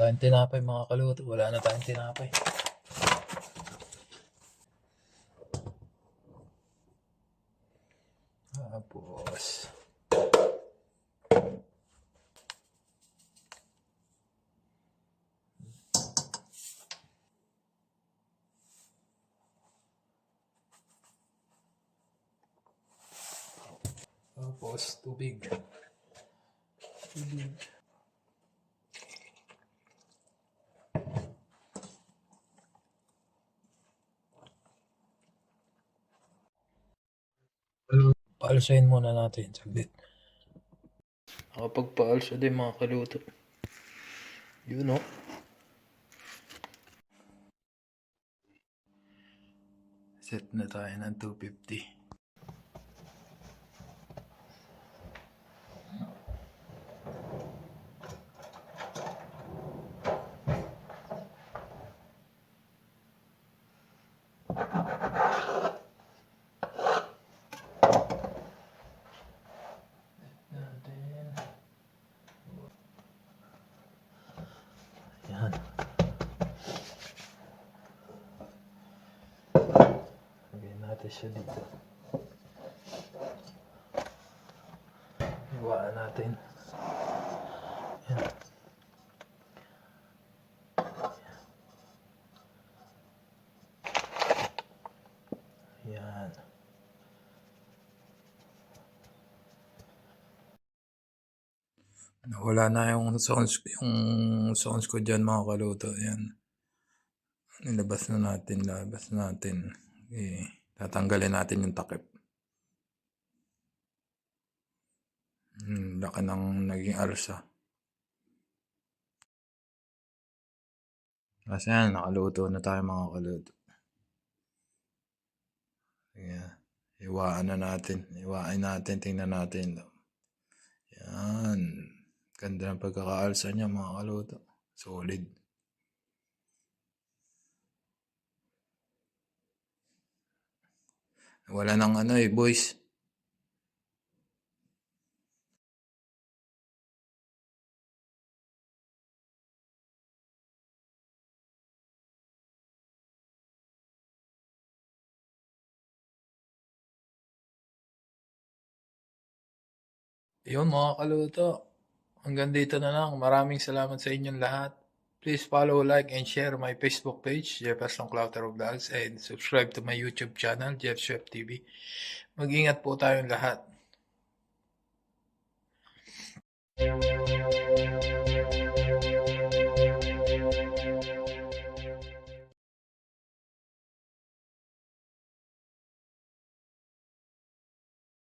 tayong tinapay mga kaluto. Wala na tayong tinapay. Tapos tubig. Paalsahin muna natin saglit. Nakapagpaalsa din mga kaluto. Yun o. Set na tayo ng 250. Yan. Lagyan natin siya dito. Iwaan natin. Yan. Yan. Wala na yung sounds ko dyan mga kaluto. Yan. Labas na natin. Tatanggalin natin yung takip. Laki ng naging alsa. Kasi yan, nakaluto na tayo mga kaluto. Ayan. Iwain natin, tingnan natin. Yan. Ganda ng pagkakaalsa niya mga kaluto. Solid. Wala nang boys. Yun mga kaluto. Hanggang dito na lang. Maraming salamat sa inyong lahat. Please follow, like, and share my Facebook page, Jefferson Clautero Vlogs, and subscribe to my YouTube channel, Jeff Chef TV. Mag-ingat po tayong lahat.